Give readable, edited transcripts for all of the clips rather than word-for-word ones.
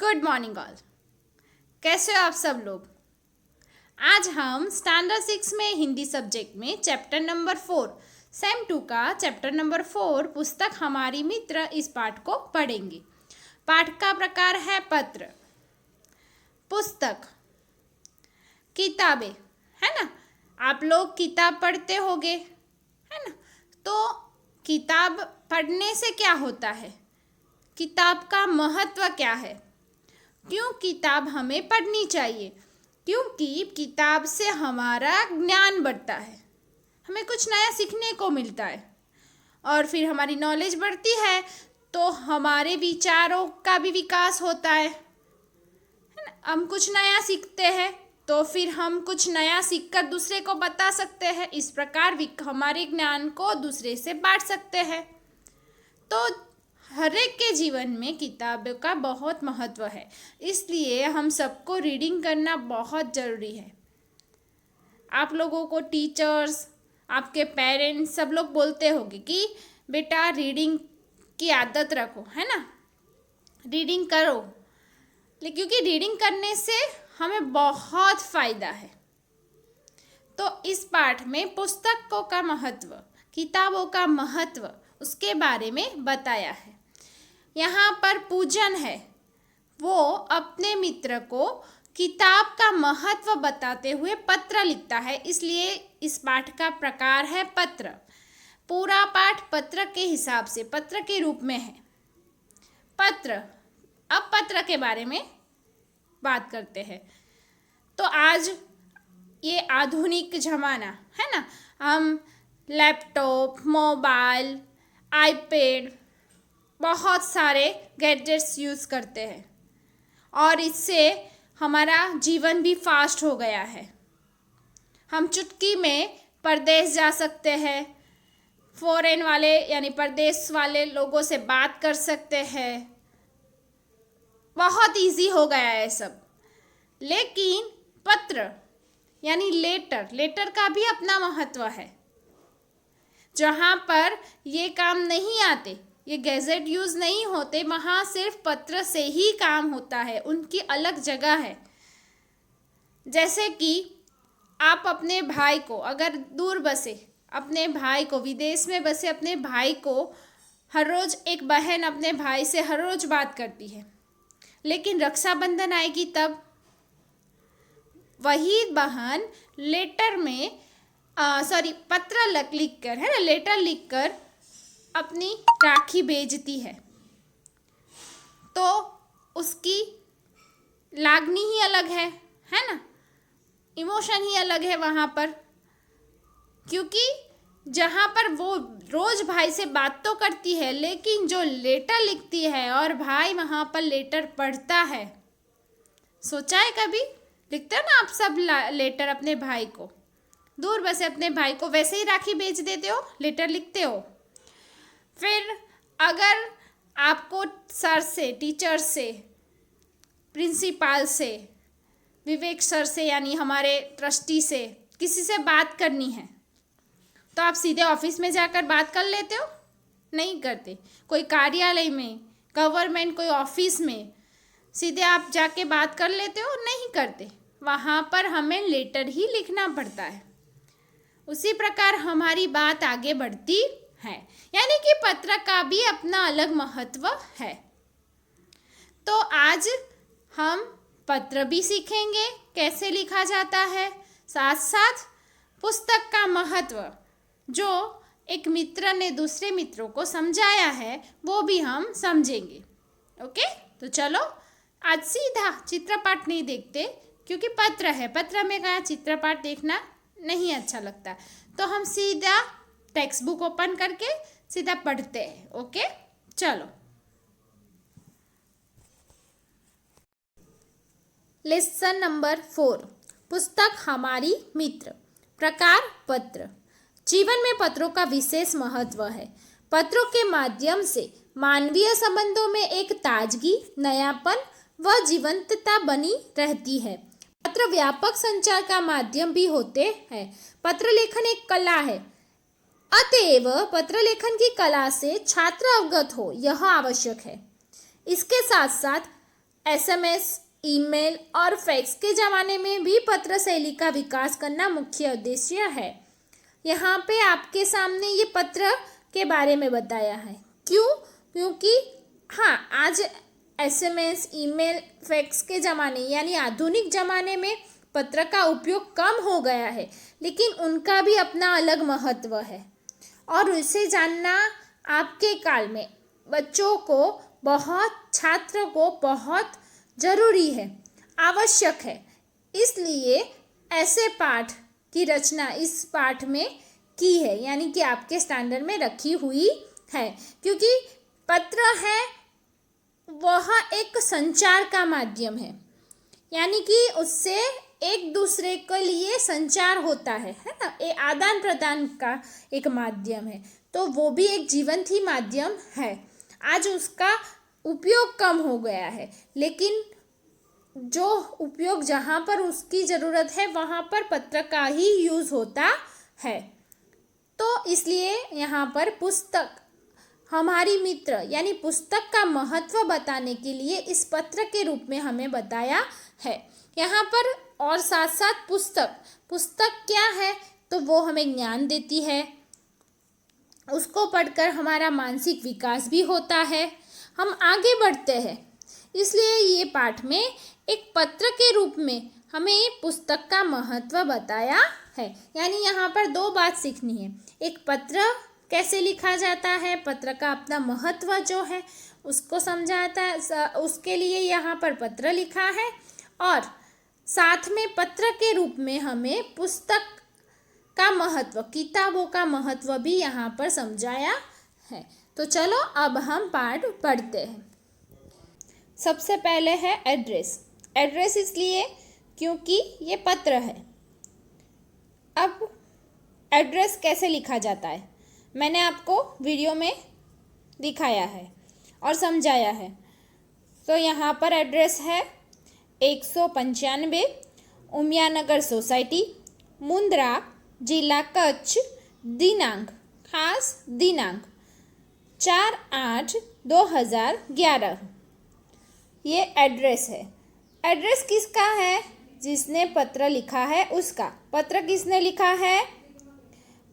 Good morning all. कैसे हो आप सब लोग। आज हम स्टैंडर्ड 6 में हिंदी सब्जेक्ट में चैप्टर नंबर 4 सेम 2 का चैप्टर नंबर 4 पुस्तक हमारी मित्र इस पाठ को पढ़ेंगे। पाठ का प्रकार है पत्र, पुस्तक, किताबें, है ना। आप लोग किताब पढ़ते होगे, है ना। तो किताब पढ़ने से क्या होता है, किताब का महत्व क्या है, क्यों किताब हमें पढ़नी चाहिए। क्योंकि किताब से हमारा ज्ञान बढ़ता है, हमें कुछ नया सीखने को मिलता है और फिर हमारी नॉलेज बढ़ती है तो हमारे विचारों का भी विकास होता है ना। हम कुछ नया सीखते हैं तो फिर हम कुछ नया सीखकर दूसरे को बता सकते हैं। इस प्रकार हमारे ज्ञान को दूसरे से बांट सकते हैं। तो हर एक के जीवन में किताबों का बहुत महत्व है, इसलिए हम सबको रीडिंग करना बहुत ज़रूरी है। आप लोगों को टीचर्स, आपके पेरेंट्स सब लोग बोलते होंगे कि बेटा रीडिंग की आदत रखो, है ना, रीडिंग करो। क्योंकि रीडिंग करने से हमें बहुत फ़ायदा है। तो इस पाठ में पुस्तकों का महत्व, किताबों का महत्व, उसके बारे में बताया है। यहाँ पर पूजन है, वो अपने मित्र को किताब का महत्व बताते हुए पत्र लिखता है, इसलिए इस पाठ का प्रकार है पत्र। पूरा पाठ पत्र के हिसाब से, पत्र के रूप में है। पत्र, अब पत्र के बारे में बात करते हैं। तो आज ये आधुनिक ज़माना है ना, हम लैपटॉप, मोबाइल, आईपैड, बहुत सारे गैजेट्स यूज़ करते हैं और इससे हमारा जीवन भी फास्ट हो गया है। हम चुटकी में परदेश जा सकते हैं, फॉरेन वाले यानी परदेश वाले लोगों से बात कर सकते हैं, बहुत इजी हो गया है सब। लेकिन पत्र यानी लेटर का भी अपना महत्व है। जहाँ पर ये काम नहीं आते, ये गैजेट यूज़ नहीं होते, वहाँ सिर्फ पत्र से ही काम होता है, उनकी अलग जगह है। जैसे कि आप अपने भाई को, अगर दूर बसे अपने भाई को, विदेश में बसे अपने भाई को, हर रोज़ एक बहन अपने भाई से हर रोज़ बात करती है, लेकिन रक्षाबंधन आएगी तब वही बहन लेटर में पत्र लिख कर, है ना, लेटर लिख कर अपनी राखी भेजती है। तो उसकी लागनी ही अलग है ना, इमोशन ही अलग है वहाँ पर। क्योंकि जहाँ पर वो रोज़ भाई से बात तो करती है, लेकिन जो लेटर लिखती है और भाई वहाँ पर लेटर पढ़ता है, सोचा है कभी? लिखते हो ना आप सब लेटर अपने भाई को, दूर बसे अपने भाई को वैसे ही राखी भेज देते हो, लेटर लिखते हो। फिर अगर आपको सर से, टीचर से, प्रिंसिपल से, विवेक सर से यानी हमारे ट्रस्टी से किसी से बात करनी है तो आप सीधे ऑफिस में जाकर बात कर लेते हो? नहीं करते। कोई कार्यालय में, गवर्नमेंट कोई ऑफिस में सीधे आप जाके बात कर लेते हो? नहीं करते। वहाँ पर हमें लेटर ही लिखना पड़ता है। उसी प्रकार हमारी बात आगे बढ़ती है, यानी कि पत्र का भी अपना अलग महत्व है। तो आज हम पत्र भी सीखेंगे कैसे लिखा जाता है, साथ साथ पुस्तक का महत्व जो एक मित्र ने दूसरे मित्रों को समझाया है वो भी हम समझेंगे। ओके, तो चलो आज सीधा चित्रपाठ नहीं देखते, क्योंकि पत्र है, पत्र में क्या चित्रपाठ देखना नहीं अच्छा लगता। तो हम सीधा टेक्स्ट बुक ओपन करके सीधा पढ़ते हैं। ओके, चलो। लेसन नंबर 4, पुस्तक हमारी मित्र। प्रकार पत्र। जीवन में पत्रों का विशेष महत्व है। पत्रों के माध्यम से मानवीय संबंधों में एक ताजगी, नयापन व जीवंतता बनी रहती है। पत्र व्यापक संचार का माध्यम भी होते हैं। पत्र लेखन एक कला है, अतएव पत्र लेखन की कला से छात्र अवगत हो यह आवश्यक है। इसके साथ साथ एसएमएस, ईमेल और फैक्स के ज़माने में भी पत्र शैली का विकास करना मुख्य उद्देश्य है। यहाँ पे आपके सामने ये पत्र के बारे में बताया है। क्यों? क्योंकि हाँ, आज एसएमएस, ईमेल, फैक्स के ज़माने यानी आधुनिक ज़माने में पत्र का उपयोग कम हो गया है, लेकिन उनका भी अपना अलग महत्व है और उसे जानना आपके काल में बच्चों को छात्र को बहुत ज़रूरी है, आवश्यक है। इसलिए ऐसे पाठ की रचना इस पाठ में की है, यानी कि आपके स्टैंडर्ड में रखी हुई है। क्योंकि पत्र है वह एक संचार का माध्यम है, यानी कि उससे एक दूसरे के लिए संचार होता है ना, ये आदान प्रदान का एक माध्यम है, तो वो भी एक जीवंत ही माध्यम है। आज उसका उपयोग कम हो गया है, लेकिन जो उपयोग जहाँ पर उसकी ज़रूरत है वहाँ पर पत्र का ही यूज़ होता है। तो इसलिए यहाँ पर पुस्तक हमारी मित्र यानी पुस्तक का महत्व बताने के लिए इस पत्र के रूप में हमें बताया है। यहाँ पर और साथ साथ पुस्तक क्या है, तो वो हमें ज्ञान देती है, उसको पढ़कर हमारा मानसिक विकास भी होता है, हम आगे बढ़ते हैं। इसलिए ये पाठ में एक पत्र के रूप में हमें पुस्तक का महत्व बताया है। यानी यहाँ पर दो बात सीखनी है, एक पत्र कैसे लिखा जाता है, पत्र का अपना महत्व जो है उसको समझाता है, उसके लिए यहाँ पर पत्र लिखा है, और साथ में पत्र के रूप में हमें पुस्तक का महत्व, किताबों का महत्व भी यहाँ पर समझाया है। तो चलो अब हम पाठ पढ़ते हैं। सबसे पहले है एड्रेस इसलिए क्योंकि ये पत्र है। अब एड्रेस कैसे लिखा जाता है मैंने आपको वीडियो में दिखाया है और समझाया है। तो यहाँ पर एड्रेस है 195 उमियानगर सोसाइटी, मुंद्रा, जिला कच्छ, खास दिनांक 4/8/2011। ये एड्रेस है। एड्रेस किसका है? जिसने पत्र लिखा है उसका। पत्र किसने लिखा है?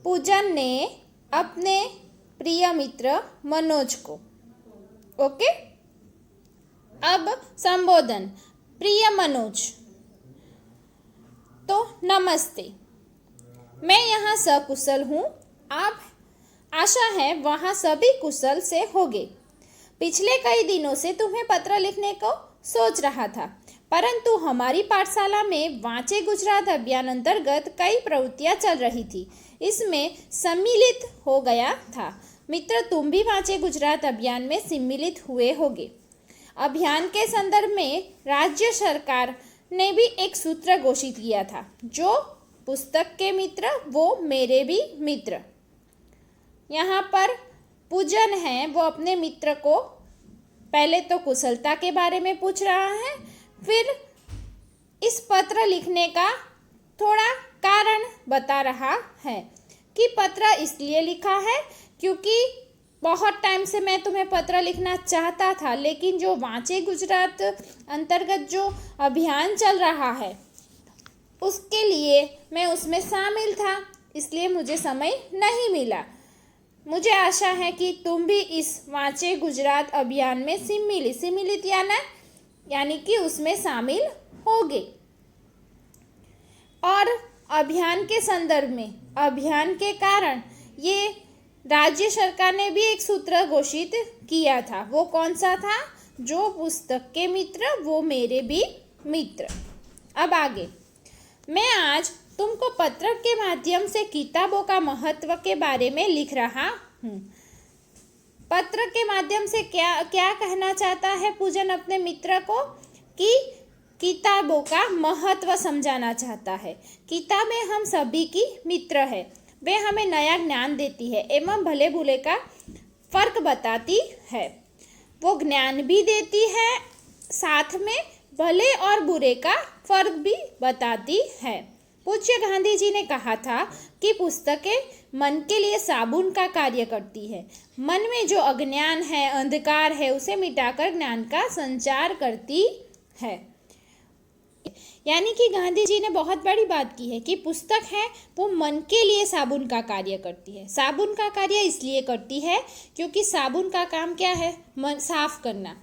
पूजन ने अपने प्रिय मित्र मनोज को। ओके, अब संबोधन। प्रिय मनोज, तो नमस्ते, मैं यहाँ सकुशल हूँ, आप आशा है वहाँ सभी कुशल से होगे। पिछले कई दिनों से तुम्हें पत्र लिखने को सोच रहा था, परंतु हमारी पाठशाला में वांचे गुजरात अभियान अंतर्गत कई प्रवृत्तियां चल रही थी, इसमें सम्मिलित हो गया था। मित्र, तुम भी वांचे गुजरात अभियान में सम्मिलित हुए होगे। अभियान के संदर्भ में राज्य सरकार ने भी एक सूत्र घोषित किया था, जो पुस्तक के मित्र वो मेरे भी मित्र। यहाँ पर पूजन है वो अपने मित्र को पहले तो कुशलता के बारे में पूछ रहा है, फिर इस पत्र लिखने का थोड़ा कारण बता रहा है कि पत्र इसलिए लिखा है क्योंकि बहुत टाइम से मैं तुम्हें पत्र लिखना चाहता था, लेकिन जो वांचे गुजरात अंतर्गत जो अभियान चल रहा है उसके लिए मैं उसमें शामिल था, इसलिए मुझे समय नहीं मिला। मुझे आशा है कि तुम भी इस वांचे गुजरात अभियान में सम्मिलित यानी कि उसमें शामिल होगे। और अभियान के संदर्भ में, अभियान के कारण ये राज्य सरकार ने भी एक सूत्र घोषित किया था। वो कौन सा था? जो पुस्तक के मित्र वो मेरे भी मित्र। अब आगे, मैं आज तुमको पत्र के माध्यम से किताबों का महत्व के बारे में लिख रहा हूँ। पत्र के माध्यम से क्या कहना चाहता है पूजन अपने मित्र को? कि किताबों का महत्व समझाना चाहता है। किताबें हम सभी की मित्र है, वे हमें नया ज्ञान देती है एवं भले बुरे का फर्क बताती है। वो ज्ञान भी देती है, साथ में भले और बुरे का फर्क भी बताती है। पूज्य गांधी जी ने कहा था कि पुस्तकें मन के लिए साबुन का कार्य करती है। मन में जो अज्ञान है, अंधकार है, उसे मिटाकर ज्ञान का संचार करती है। यानी कि गांधी जी ने बहुत बड़ी बात की है कि पुस्तक है वो मन के लिए साबुन का कार्य करती है। साबुन का कार्य इसलिए करती है क्योंकि साबुन का काम क्या है? मन साफ करना।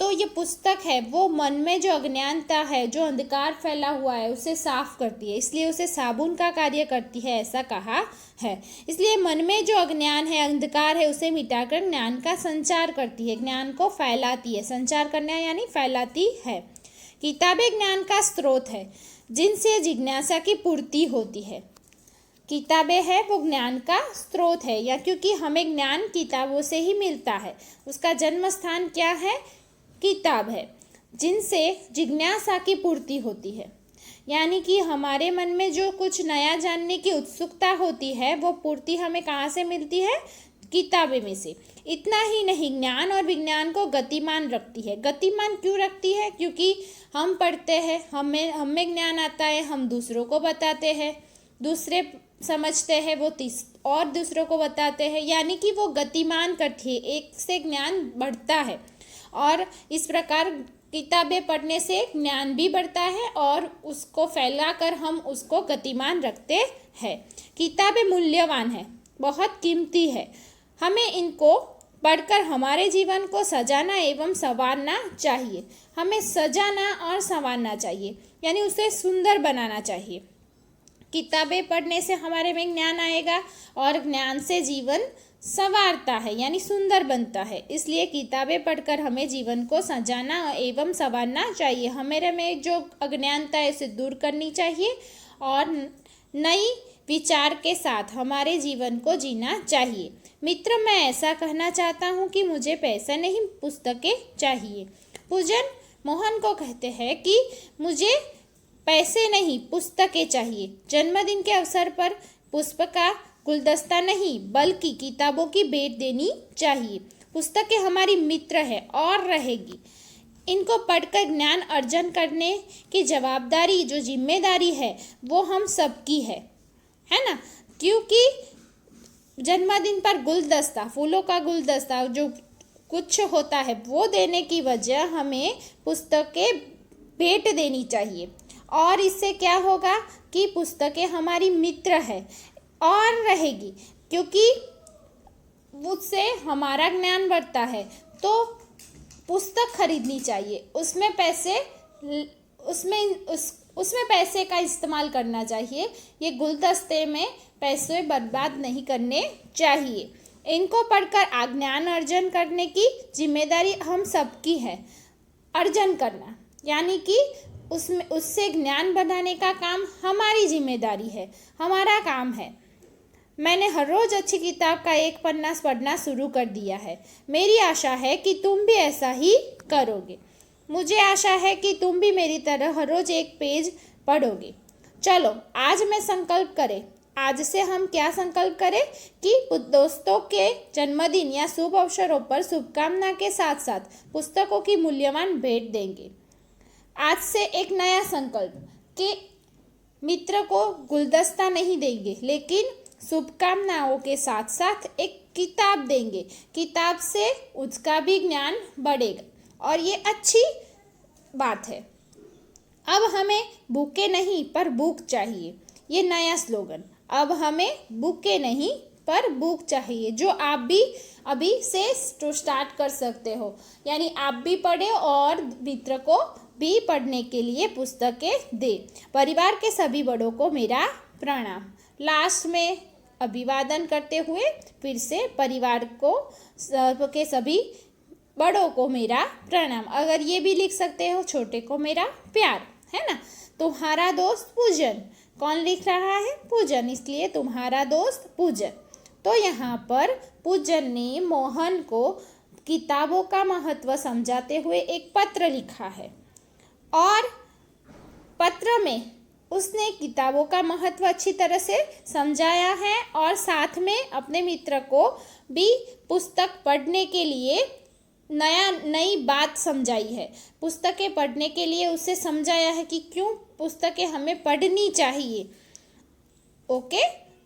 तो ये पुस्तक है वो मन में जो अज्ञानता है, जो अंधकार फैला हुआ है, उसे साफ करती है, इसलिए उसे साबुन का कार्य करती है, ऐसा कहा है। इसलिए मन में जो अज्ञान है, अंधकार है, उसे मिटाकर ज्ञान का संचार करती है, ज्ञान को फैलाती है। संचार करना यानी फैलाती है। किताबें ज्ञान का स्रोत है जिनसे जिज्ञासा की पूर्ति होती है। किताबें है वो ज्ञान का स्रोत है, या क्योंकि हमें ज्ञान किताबों से ही मिलता है। उसका जन्म स्थान क्या है? किताब है, जिनसे जिज्ञासा की पूर्ति होती है। यानी कि हमारे मन में जो कुछ नया जानने की उत्सुकता होती है वो पूर्ति हमें कहाँ से मिलती है? किताबें में से। इतना ही नहीं, ज्ञान और विज्ञान को गतिमान रखती है। गतिमान क्यों रखती है? क्योंकि हम पढ़ते हैं, हमें ज्ञान आता है, हम दूसरों को बताते हैं, दूसरे समझते हैं, वो और दूसरों को बताते हैं। यानी कि वो गतिमान करती है, एक से ज्ञान बढ़ता है। और इस प्रकार किताबें पढ़ने से ज्ञान भी बढ़ता है और उसको फैलाकर हम उसको गतिमान रखते हैं। किताबें मूल्यवान है, बहुत कीमती है। हमें इनको पढ़कर हमारे जीवन को सजाना एवं संवारना चाहिए। हमें सजाना और संवारना चाहिए, यानी उसे सुंदर बनाना चाहिए। किताबें पढ़ने से हमारे में ज्ञान आएगा और ज्ञान से जीवन संवारता है, यानी सुंदर बनता है। इसलिए किताबें पढ़कर हमें जीवन को सजाना एवं संवारना चाहिए। हमारे में जो अज्ञानता है उसे दूर करनी चाहिए और नई विचार के साथ हमारे जीवन को जीना चाहिए। मित्र, मैं ऐसा कहना चाहता हूँ कि मुझे पैसे नहीं, पुस्तकें चाहिए। पूजन मोहन को कहते हैं कि मुझे पैसे नहीं, पुस्तकें चाहिए। जन्मदिन के अवसर पर पुष्प का गुलदस्ता नहीं बल्कि किताबों की भेंट देनी चाहिए। पुस्तकें हमारी मित्र है और रहेगी। इनको पढ़कर ज्ञान अर्जन करने की जवाबदारी, जो जिम्मेदारी है, वो हम सबकी है ना। क्योंकि जन्मदिन पर गुलदस्ता, फूलों का गुलदस्ता जो कुछ होता है, वो देने की वजह हमें पुस्तकें भेंट देनी चाहिए। और इससे क्या होगा कि पुस्तकें हमारी मित्र है और रहेगी, क्योंकि उससे हमारा ज्ञान बढ़ता है। तो पुस्तक खरीदनी चाहिए, उसमें पैसे का इस्तेमाल करना चाहिए। ये गुलदस्ते में पैसे बर्बाद नहीं करने चाहिए। इनको पढ़कर ज्ञान अर्जन करने की जिम्मेदारी हम सबकी है। अर्जन करना यानी कि उससे ज्ञान बनाने का काम हमारी जिम्मेदारी है, हमारा काम है। मैंने हर रोज़ अच्छी किताब का एक पन्ना पढ़ना शुरू कर दिया है। मेरी आशा है कि तुम भी ऐसा ही करोगे। मुझे आशा है कि तुम भी मेरी तरह हर रोज़ एक पेज पढ़ोगे। चलो आज मैं संकल्प करें। आज से हम क्या संकल्प करें कि दोस्तों के जन्मदिन या शुभ अवसरों पर शुभकामना के साथ साथ पुस्तकों की मूल्यवान भेंट देंगे। आज से एक नया संकल्प कि मित्र को गुलदस्ता नहीं देंगे, लेकिन शुभकामनाओं के साथ साथ एक किताब देंगे। किताब से उसका भी ज्ञान बढ़ेगा और ये अच्छी बात है। अब हमें बुके नहीं पर बुक चाहिए, ये नया स्लोगन। अब हमें बुके नहीं पर बुक चाहिए, जो आप भी अभी से स्टार्ट कर सकते हो। यानी आप भी पढ़े और मित्र को भी पढ़ने के लिए पुस्तकें दे। परिवार के सभी बड़ों को मेरा प्रणाम। लास्ट में अभिवादन करते हुए फिर से परिवार को के सभी बड़ों को मेरा प्रणाम। अगर ये भी लिख सकते हो, छोटे को मेरा प्यार, है ना। तुम्हारा दोस्त पूजन, कौन लिख रहा है? पूजन, इसलिए तुम्हारा दोस्त पूजन। तो यहाँ पर पूजन ने मोहन को किताबों का महत्व समझाते हुए एक पत्र लिखा है और पत्र में उसने किताबों का महत्व अच्छी तरह से समझाया है और साथ में अपने मित्र को भी पुस्तक पढ़ने के लिए नई बात समझाई है। पुस्तकें पढ़ने के लिए उसे समझाया है कि क्यों पुस्तकें हमें पढ़नी चाहिए। ओके,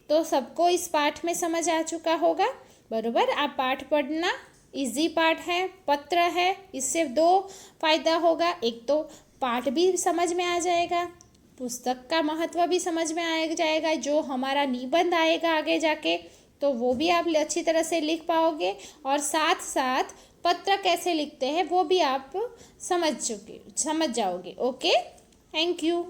तो सबको इस पाठ में समझ आ चुका होगा, बरोबर। आप पाठ पढ़ना, इजी पाठ है, पत्र है, इससे दो फायदा होगा। एक तो पाठ भी समझ में आ जाएगा, पुस्तक का महत्व भी समझ में आ जाएगा, जो हमारा निबंध आएगा आगे जाके तो वो भी आप अच्छी तरह से लिख पाओगे, और साथ साथ पत्र कैसे लिखते हैं वो भी आप समझ जाओगे। Okay, thank you.